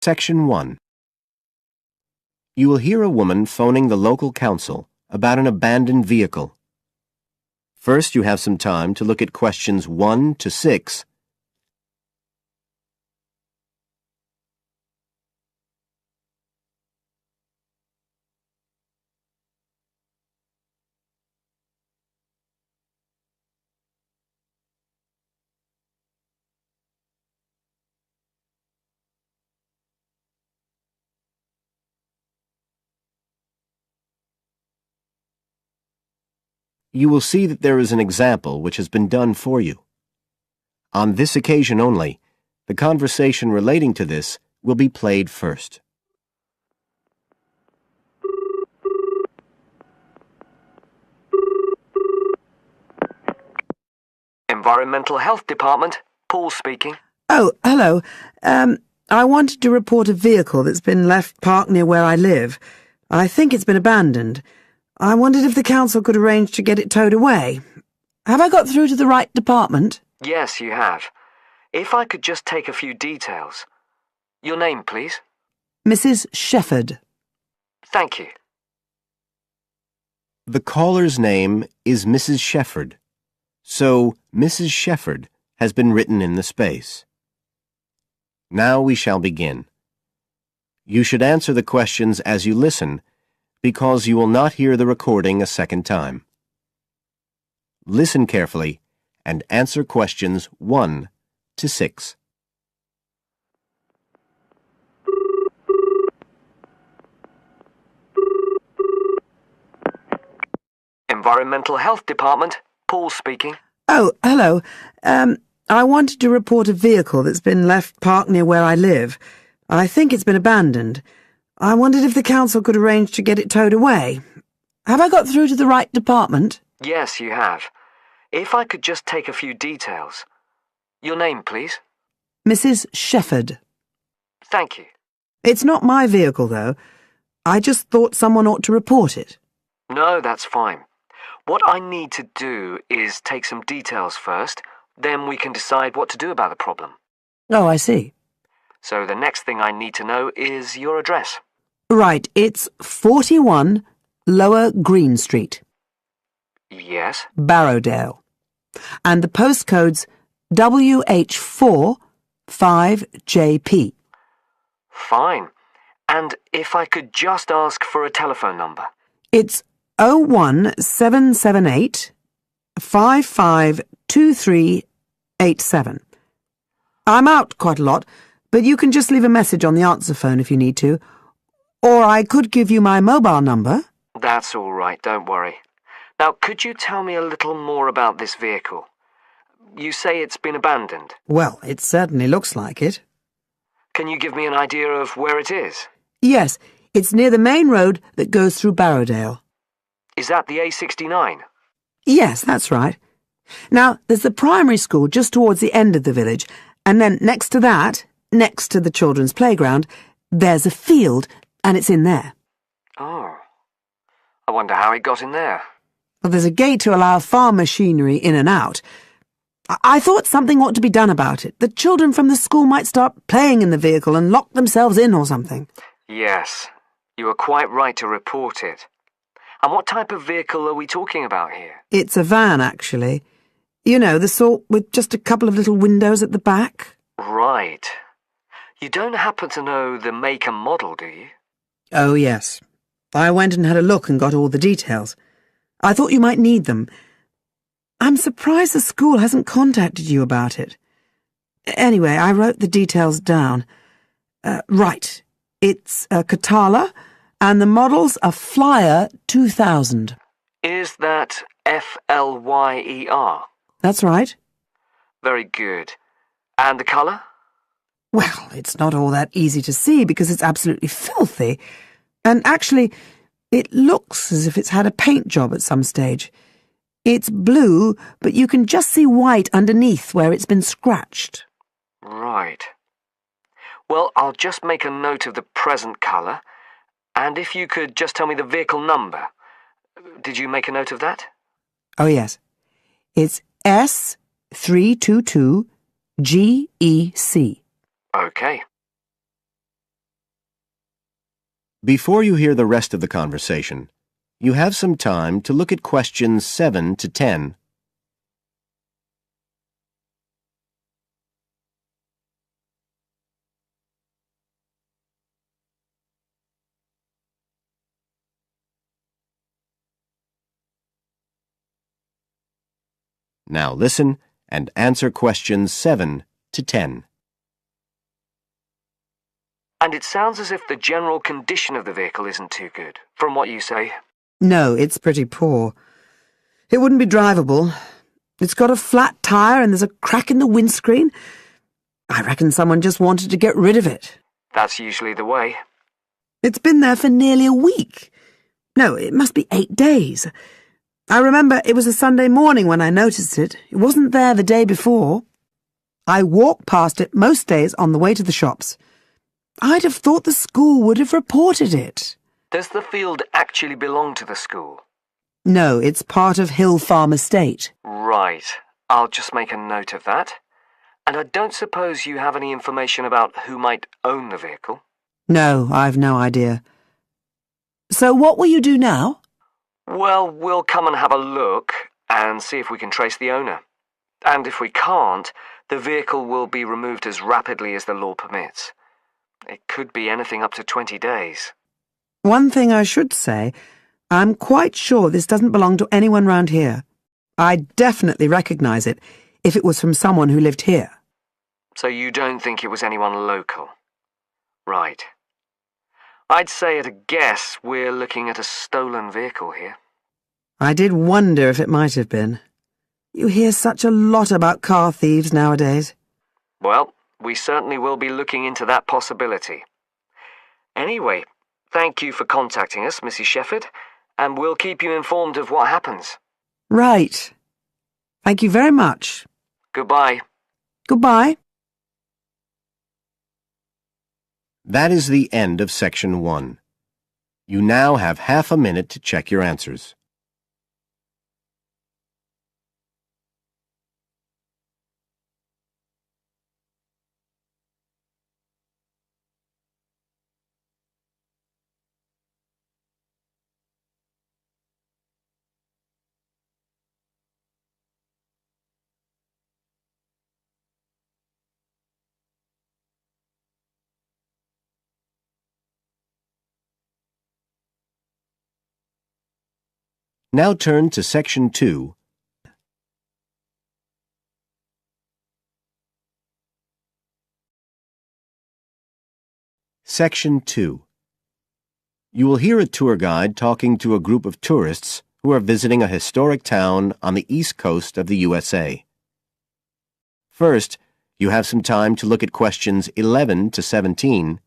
Section 1. You will hear a woman phoning the local council about an abandoned vehicle. First, you have some time to look at questions 1 to 6. You will see that there is an example which has been done for you. On this occasion only, the conversation relating to this will be played first. Environmental Health Department, Paul speaking. Oh, hello. I wanted to report a vehicle that's been left parked near where I live. I think it's been abandoned. I wondered if the council could arrange to get it towed away. Have I got through to the right department? Yes, you have. If I could just take a few details. Your name, please? Mrs. Shefford. Thank you. The caller's name is Mrs. Shefford, so Mrs. Shefford has been written in the space. Now we shall begin. You should answer the questions as you listen, because you will not hear the recording a second time. Listen carefully and answer questions 1 to 6. Environmental Health Department, Paul speaking. Oh, hello. I wanted to report a vehicle that's been left parked near where I live. I think it's been abandoned. I wondered if the council could arrange to get it towed away. Have I got through to the right department? Yes, you have. If I could just take a few details. Your name, please? Mrs. Shefford. Thank you. It's not my vehicle, though. I just thought someone ought to report it. No, that's fine. What I need to do is take some details first, then we can decide what to do about the problem. Oh, I see. So the next thing I need to know is your address. Right, it's 41 Lower Green Street, Yes? Barrowdale. And the postcode's WH4 5JP. Fine. And if I could just ask for a telephone number. It's 01778 552387. I'm out quite a lot, but you can just leave a message on the answer phone if you need to. Or I could give you my mobile number. That's all right, don't worry. Now, could you tell me a little more about this vehicle? You say it's been abandoned. Well, it certainly looks like it. Can you give me an idea of where it is? Yes, it's near the main road that goes through Barrowdale. Is that the A69? Yes, that's right. Now, there's the primary school just towards the end of the village, and then next to that, next to the children's playground, there's a field, and it's in there. Oh. I wonder how it got in there. Well, there's a gate to allow farm machinery in and out. I thought something ought to be done about it. The children from the school might start playing in the vehicle and lock themselves in or something. Yes, you are quite right to report it. And what type of vehicle are we talking about here? It's a van, actually. You know, the sort with just a couple of little windows at the back. Right. You don't happen to know the make and model, do you? Oh, yes. I went and had a look and got all the details. I thought you might need them. I'm surprised the school hasn't contacted you about it. Anyway, I wrote the details down. Right. It's a Catala, and the model's a Flyer 2000. Is that Flyer? That's right. Very good. And the colour? Well, it's not all that easy to see because it's absolutely filthy. And actually, it looks as if it's had a paint job at some stage. It's blue, but you can just see white underneath where it's been scratched. Right. Well, I'll just make a note of the present colour, and if you could just tell me the vehicle number. Did you make a note of that? Oh, yes. It's S322GEC. Okay. Before you hear the rest of the conversation, you have some time to look at questions 7 to 10. Now listen and answer questions 7 to 10. And it sounds as if the general condition of the vehicle isn't too good, from what you say. No, it's pretty poor. It wouldn't be drivable. It's got a flat tire and there's a crack in the windscreen. I reckon someone just wanted to get rid of it. That's usually the way. It's been there for nearly a week. No, it must be 8 days. I remember it was a Sunday morning when I noticed it. It wasn't there the day before. I walk past it most days on the way to the shops. I'd have thought the school would have reported it. Does the field actually belong to the school? No, it's part of Hill Farm Estate. Right. I'll just make a note of that. And I don't suppose you have any information about who might own the vehicle? No, I've no idea. So what will you do now? Well, we'll come and have a look and see if we can trace the owner. And if we can't, the vehicle will be removed as rapidly as the law permits. It could be anything up to 20 days. One thing I should say, I'm quite sure this doesn't belong to anyone round here. I'd definitely recognize it if it was from someone who lived here. So you don't think it was anyone local? Right. I'd say at a guess we're looking at a stolen vehicle here. I did wonder if it might have been. You hear such a lot about car thieves nowadays. Well, we certainly will be looking into that possibility. Anyway, thank you for contacting us, Mrs. Shefford, and we'll keep you informed of what happens. Right. Thank you very much. Goodbye. Goodbye. That is the end of Section 1. You now have half a minute to check your answers. Now turn to Section 2. Section 2. You will hear a tour guide talking to a group of tourists who are visiting a historic town on the east coast of the USA. First, you have some time to look at questions 11 to 17.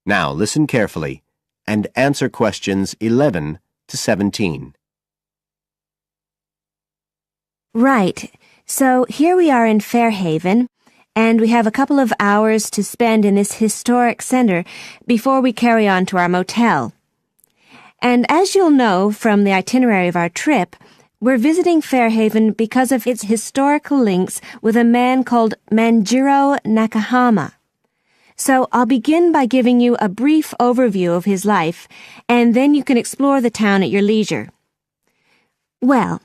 Now listen carefully and answer questions 11 to 17. Right. So here we are in Fairhaven, and we have a couple of hours to spend in this historic center before we carry on to our motel. And as you'll know from the itinerary of our trip, we're visiting Fairhaven because of its historical links with a man called Manjiro Nakahama. So I'll begin by giving you a brief overview of his life, and then you can explore the town at your leisure. Well,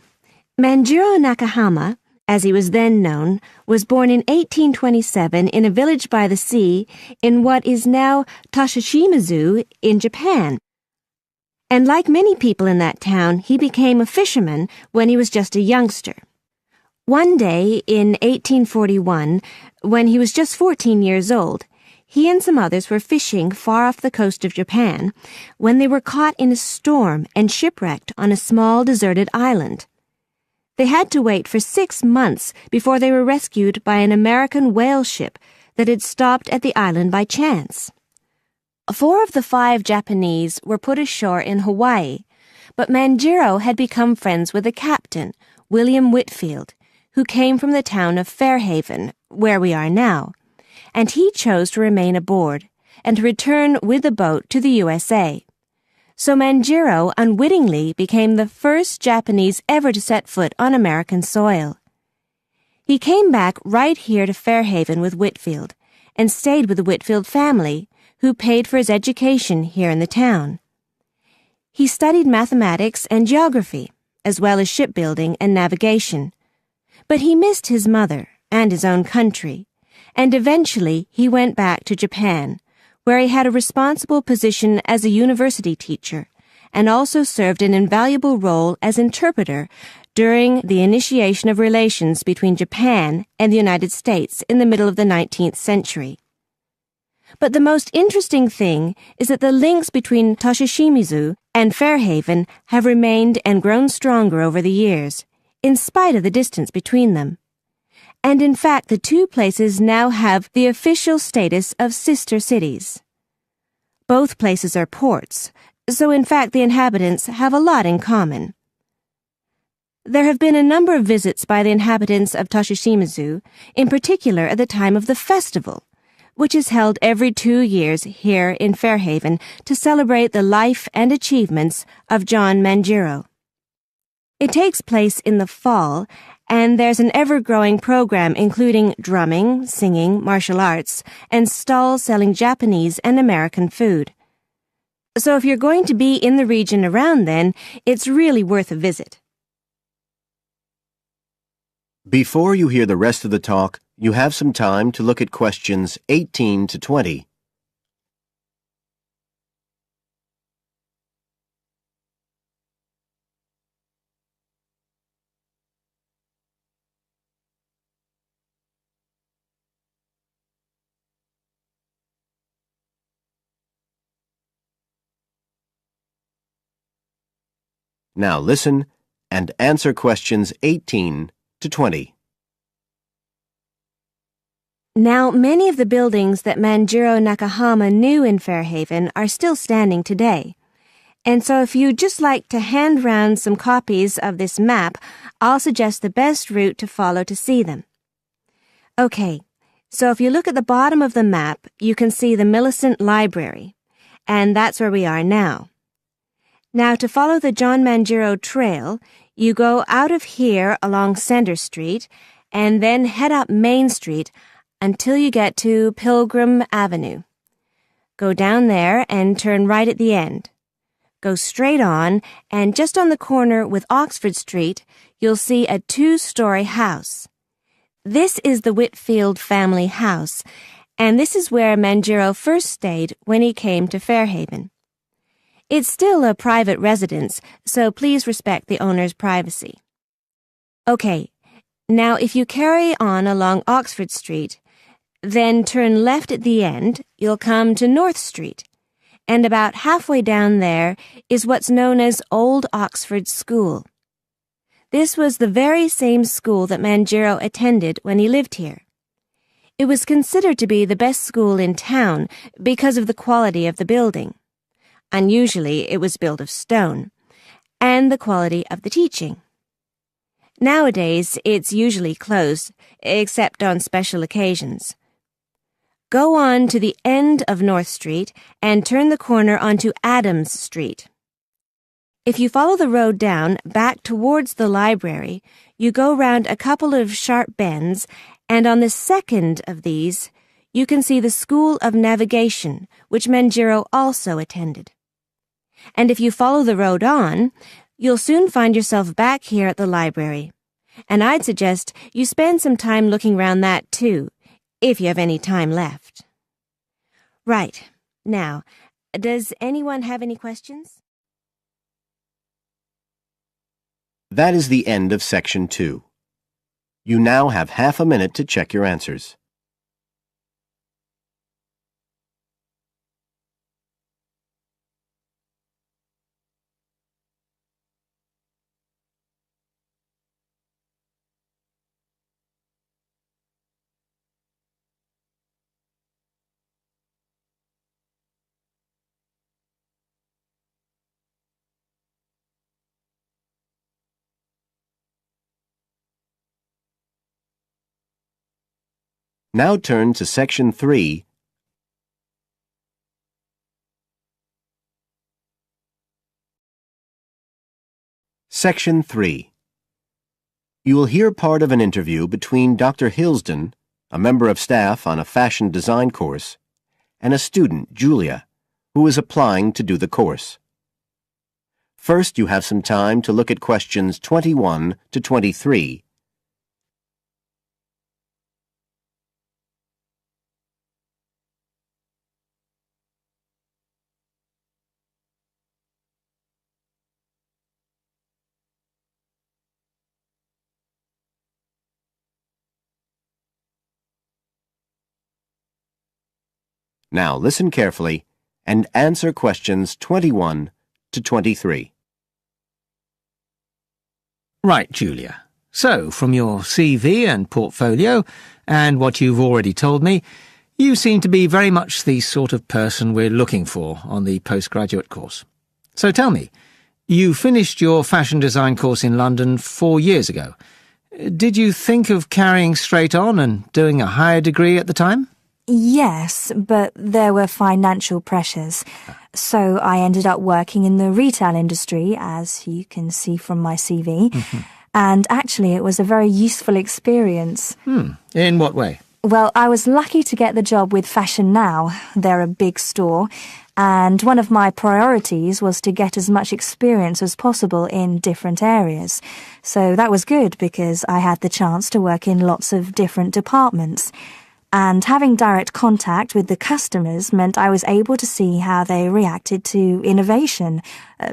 Manjiro Nakahama, as he was then known, was born in 1827 in a village by the sea in what is now Toshishimazu in Japan. And like many people in that town, he became a fisherman when he was just a youngster. One day in 1841, when he was just 14 years old, he and some others were fishing far off the coast of Japan when they were caught in a storm and shipwrecked on a small deserted island. They had to wait for 6 months before they were rescued by an American whale ship that had stopped at the island by chance. 4 of the 5 Japanese were put ashore in Hawaii, but Manjiro had become friends with the captain, William Whitfield, who came from the town of Fairhaven, where we are now, and he chose to remain aboard and to return with the boat to the USA. So Manjiro unwittingly became the first Japanese ever to set foot on American soil. He came back right here to Fairhaven with Whitfield and stayed with the Whitfield family, who paid for his education here in the town. He studied mathematics and geography, as well as shipbuilding and navigation. But he missed his mother and his own country, and eventually he went back to Japan, where he had a responsible position as a university teacher and also served an invaluable role as interpreter during the initiation of relations between Japan and the United States in the middle of the 19th century. But the most interesting thing is that the links between Toshishimizu and Fairhaven have remained and grown stronger over the years, in spite of the distance between them. And in fact, the two places now have the official status of sister cities. Both places are ports, so in fact the inhabitants have a lot in common. There have been a number of visits by the inhabitants of Toshishimizu, in particular at the time of the festival, which is held every 2 years here in Fairhaven to celebrate the life and achievements of John Manjiro. It takes place in the fall, and there's an ever-growing program including drumming, singing, martial arts, and stalls selling Japanese and American food. So if you're going to be in the region around then, it's really worth a visit. Before you hear the rest of the talk, you have some time to look at questions 18 to 20. Now listen and answer questions 18 to 20. Now, many of the buildings that Manjiro Nakahama knew in Fairhaven are still standing today. And so if you'd just like to hand round some copies of this map, I'll suggest the best route to follow to see them. Okay, so if you look at the bottom of the map, you can see the Millicent Library, and that's where we are now. Now, to follow the John Manjiro Trail, you go out of here along Center Street and then head up Main Street until you get to Pilgrim Avenue. Go down there and turn right at the end. Go straight on, and just on the corner with Oxford Street, you'll see a 2-story house. This is the Whitfield family house, and this is where Manjiro first stayed when he came to Fairhaven. It's still a private residence, so please respect the owner's privacy. Okay, now if you carry on along Oxford Street, then turn left at the end, you'll come to North Street, and about halfway down there is what's known as Old Oxford School. This was the very same school that Manjiro attended when he lived here. It was considered to be the best school in town because of the quality of the building. Unusually, it was built of stone, and the quality of the teaching. Nowadays, it's usually closed, except on special occasions. Go on to the end of North Street and turn the corner onto Adams Street. If you follow the road down back towards the library, you go round a couple of sharp bends, and on the second of these, you can see the School of Navigation, which Manjiro also attended. And if you follow the road on, you'll soon find yourself back here at the library. And I'd suggest you spend some time looking round that too, if you have any time left. Right. Now, does anyone have any questions? That is the end of Section 2. You now have half a minute to check your answers. Now turn to Section 3. Section 3. You will hear part of an interview between Dr. Hilsden, a member of staff on a fashion design course, and a student, Julia, who is applying to do the course. First, you have some time to look at questions 21 to 23. Now listen carefully and answer questions 21 to 23. Right, Julia. So, from your CV and portfolio, and what you've already told me, you seem to be very much the sort of person we're looking for on the postgraduate course. So tell me, you finished your fashion design course in London 4 years ago. Did you think of carrying straight on and doing a higher degree at the time? Yes, but there were financial pressures. So I ended up working in the retail industry, as you can see from my CV. And actually, it was a very useful experience. In what way? Well, I was lucky to get the job with Fashion Now. They're a big store. And one of my priorities was to get as much experience as possible in different areas. So that was good because I had the chance to work in lots of different departments. And having direct contact with the customers meant I was able to see how they reacted to innovation,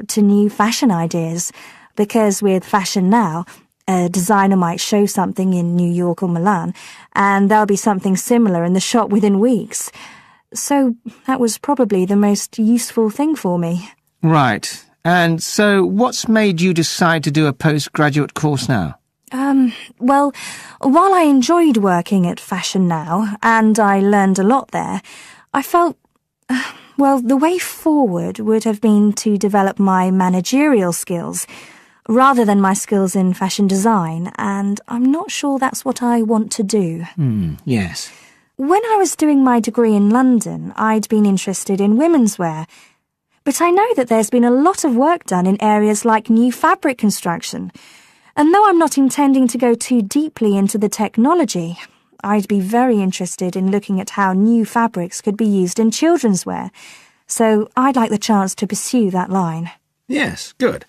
to new fashion ideas. Because with Fashion Now, a designer might show something in New York or Milan, and there'll be something similar in the shop within weeks. So that was probably the most useful thing for me. Right. And so what's made you decide to do a postgraduate course now? Well, while I enjoyed working at Fashion Now, and I learned a lot there, I felt, the way forward would have been to develop my managerial skills, rather than my skills in fashion design, and I'm not sure that's what I want to do. Yes. When I was doing my degree in London, I'd been interested in women's wear, but I know that there's been a lot of work done in areas like new fabric construction. And though I'm not intending to go too deeply into the technology, I'd be very interested in looking at how new fabrics could be used in children's wear. So I'd like the chance to pursue that line. Yes, good.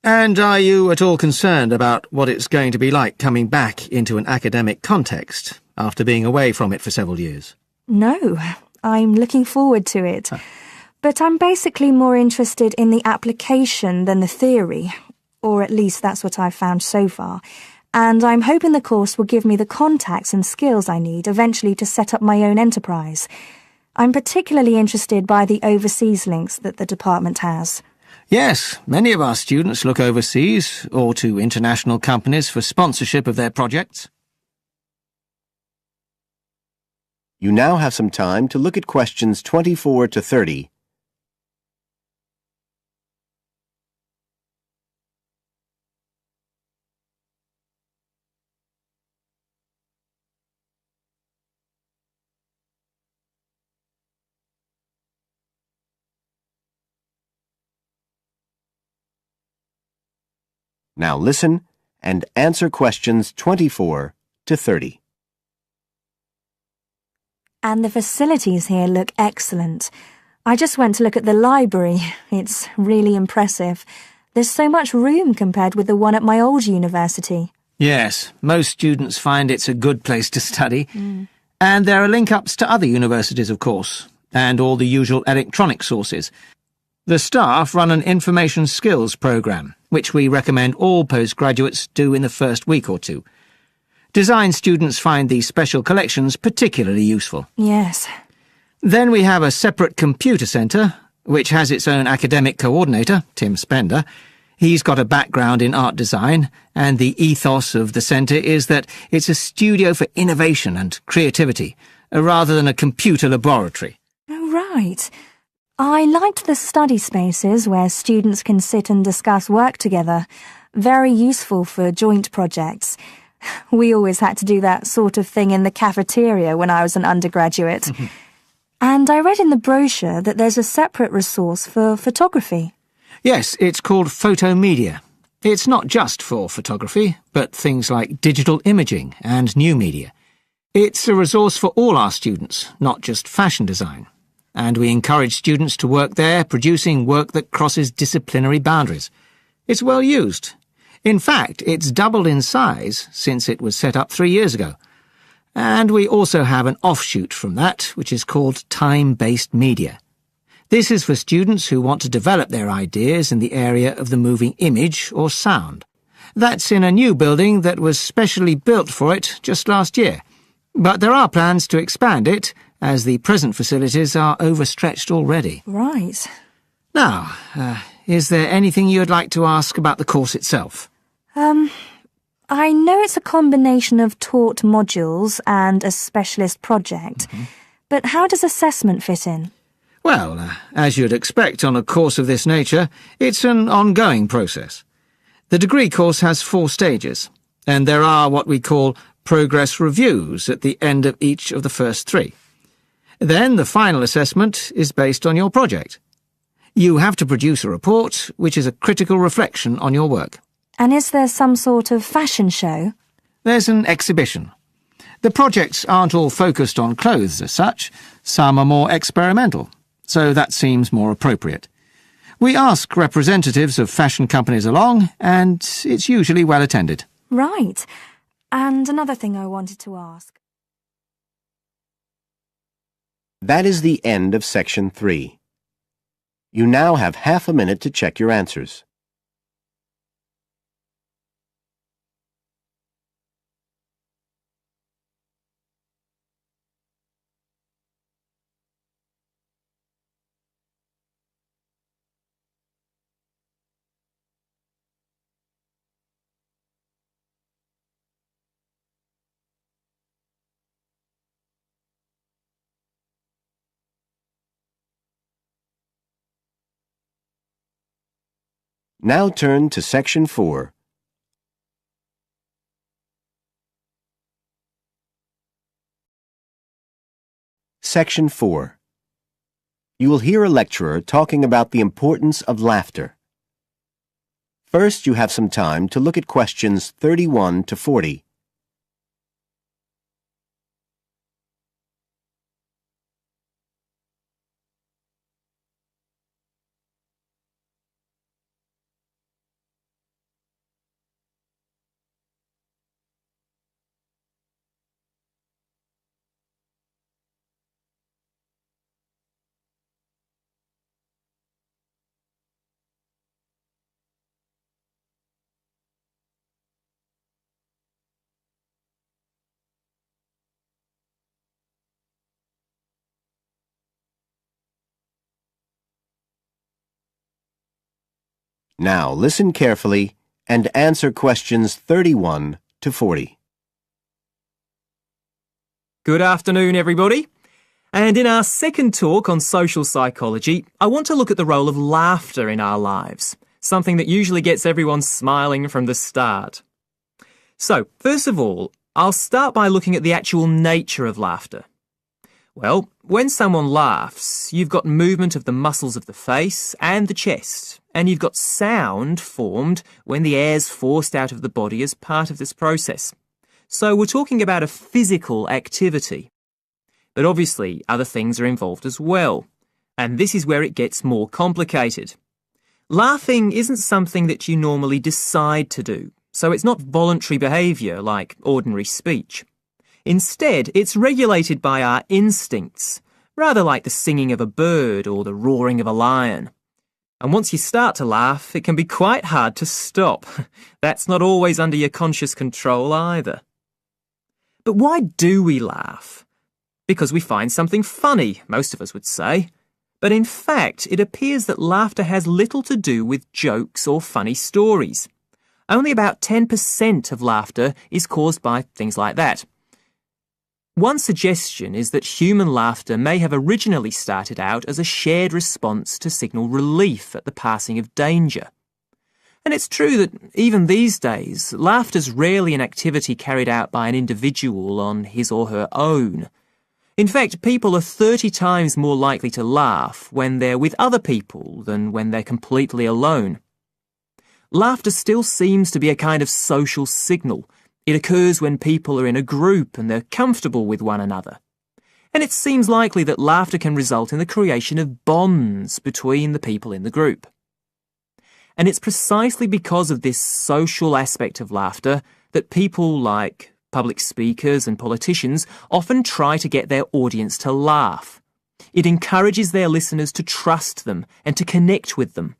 And are you at all concerned about what it's going to be like coming back into an academic context after being away from it for several years? No, I'm looking forward to it. But I'm basically more interested in the application than the theory. Or at least that's what I've found so far, and I'm hoping the course will give me the contacts and skills I need eventually to set up my own enterprise. I'm particularly interested by the overseas links that the department has. Yes, many of our students look overseas or to international companies for sponsorship of their projects. You now have some time to look at questions 24 to 30. Now listen and answer questions 24 to 30. And the facilities here look excellent. I just went to look at the library. It's really impressive. There's so much room compared with the one at my old university. Yes, most students find it's a good place to study. And there are link-ups to other universities, of course, and all the usual electronic sources. The staff run an information skills programme, which we recommend all postgraduates do in the first week or two. Design students find these special collections particularly useful. Yes. Then we have a separate computer centre, which has its own academic coordinator, Tim Spender. He's got a background in art design, and the ethos of the centre is that it's a studio for innovation and creativity, rather than a computer laboratory. Oh, right. I liked the study spaces where students can sit and discuss work together. Very useful for joint projects. We always had to do that sort of thing in the cafeteria when I was an undergraduate. And I read in the brochure that there's a separate resource for photography. Yes, it's called Photomedia. It's not just for photography, but things like digital imaging and new media. It's a resource for all our students, not just fashion design. And we encourage students to work there, producing work that crosses disciplinary boundaries. It's well used. In fact, it's doubled in size since it was set up 3 years ago. And we also have an offshoot from that, which is called time-based media. This is for students who want to develop their ideas in the area of the moving image or sound. That's in a new building that was specially built for it just last year. But there are plans to expand it, as the present facilities are overstretched already. Right. Now, is there anything you'd like to ask about the course itself? I know it's a combination of taught modules and a specialist project, but how does assessment fit in? Well, as you'd expect on a course of this nature, it's an ongoing process. The degree course has 4 stages, and there are what we call progress reviews at the end of each of the first 3. Then the final assessment is based on your project. You have to produce a report, which is a critical reflection on your work. And is there some sort of fashion show? There's an exhibition. The projects aren't all focused on clothes as such. Some are more experimental, so that seems more appropriate. We ask representatives of fashion companies along, and it's usually well attended. Right. And another thing I wanted to ask. That is the end of section 3. You now have half a minute to check your answers. Now turn to section 4. Section 4. You will hear a lecturer talking about the importance of laughter. First, you have some time to look at questions 31 to 40. Now listen carefully and answer questions 31 to 40. Good afternoon, everybody. And in our second talk on social psychology, I want to look at the role of laughter in our lives, something that usually gets everyone smiling from the start. So, first of all, I'll start by looking at the actual nature of laughter. Well, when someone laughs, you've got movement of the muscles of the face and the chest, and you've got sound formed when the air's forced out of the body as part of this process. So we're talking about a physical activity. But obviously, other things are involved as well, and this is where it gets more complicated. Laughing isn't something that you normally decide to do, so it's not voluntary behaviour like ordinary speech. Instead, it's regulated by our instincts, rather like the singing of a bird or the roaring of a lion. And once you start to laugh, it can be quite hard to stop. That's not always under your conscious control either. But why do we laugh? Because we find something funny, most of us would say. But in fact, it appears that laughter has little to do with jokes or funny stories. Only about 10% of laughter is caused by things like that. One suggestion is that human laughter may have originally started out as a shared response to signal relief at the passing of danger. And it's true that even these days, laughter's rarely an activity carried out by an individual on his or her own. In fact, people are 30 times more likely to laugh when they're with other people than when they're completely alone. Laughter still seems to be a kind of social signal. It occurs when people are in a group and they're comfortable with one another. And it seems likely that laughter can result in the creation of bonds between the people in the group. And it's precisely because of this social aspect of laughter that people like public speakers and politicians often try to get their audience to laugh. It encourages their listeners to trust them and to connect with them.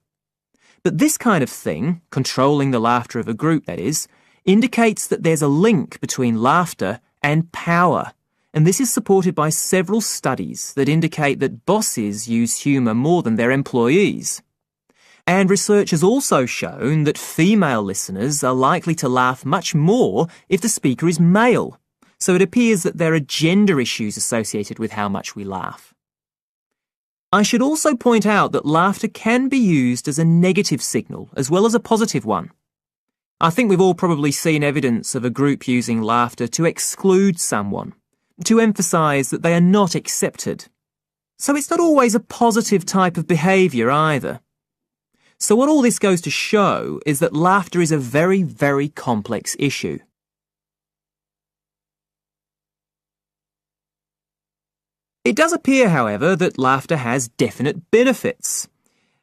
But this kind of thing, controlling the laughter of a group that is, indicates that there's a link between laughter and power. And this is supported by several studies that indicate that bosses use humour more than their employees. And research has also shown that female listeners are likely to laugh much more if the speaker is male. So it appears that there are gender issues associated with how much we laugh. I should also point out that laughter can be used as a negative signal as well as a positive one. I think we've all probably seen evidence of a group using laughter to exclude someone, to emphasise that they are not accepted. So it's not always a positive type of behaviour either. So what all this goes to show is that laughter is a very, very complex issue. It does appear, however, that laughter has definite benefits.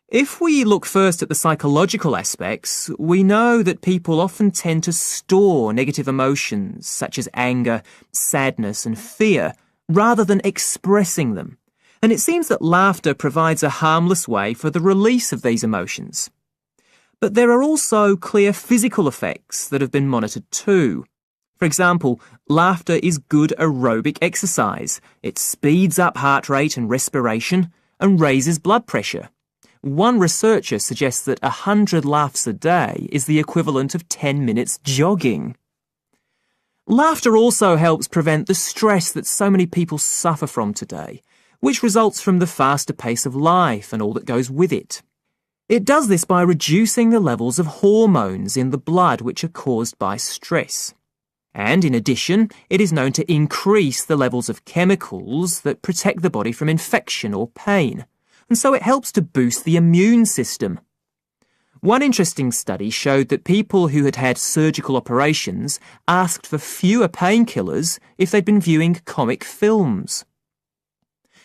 If we look first at the psychological aspects, we know that people often tend to store negative emotions such as anger, sadness and fear, rather than expressing them. And it seems that laughter provides a harmless way for the release of these emotions. But there are also clear physical effects that have been monitored too. For example, laughter is good aerobic exercise. It speeds up heart rate and respiration and raises blood pressure. One researcher suggests that 100 laughs a day is the equivalent of 10 minutes jogging. Laughter also helps prevent the stress that so many people suffer from today, which results from the faster pace of life and all that goes with it. It does this by reducing the levels of hormones in the blood which are caused by stress. And in addition, it is known to increase the levels of chemicals that protect the body from infection or pain, and so it helps to boost the immune system. One interesting study showed that people who had had surgical operations asked for fewer painkillers if they'd been viewing comic films.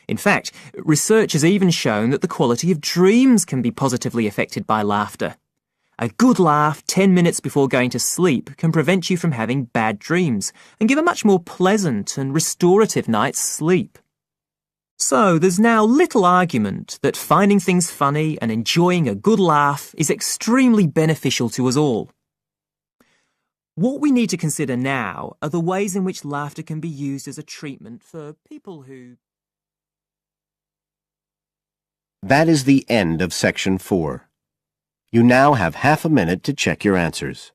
In fact, research has even shown that the quality of dreams can be positively affected by laughter. A good laugh 10 minutes before going to sleep can prevent you from having bad dreams and give a much more pleasant and restorative night's sleep. So there's now little argument that finding things funny and enjoying a good laugh is extremely beneficial to us all. What we need to consider now are the ways in which laughter can be used as a treatment for people who... That is the end of section 4. You now have half a minute to check your answers.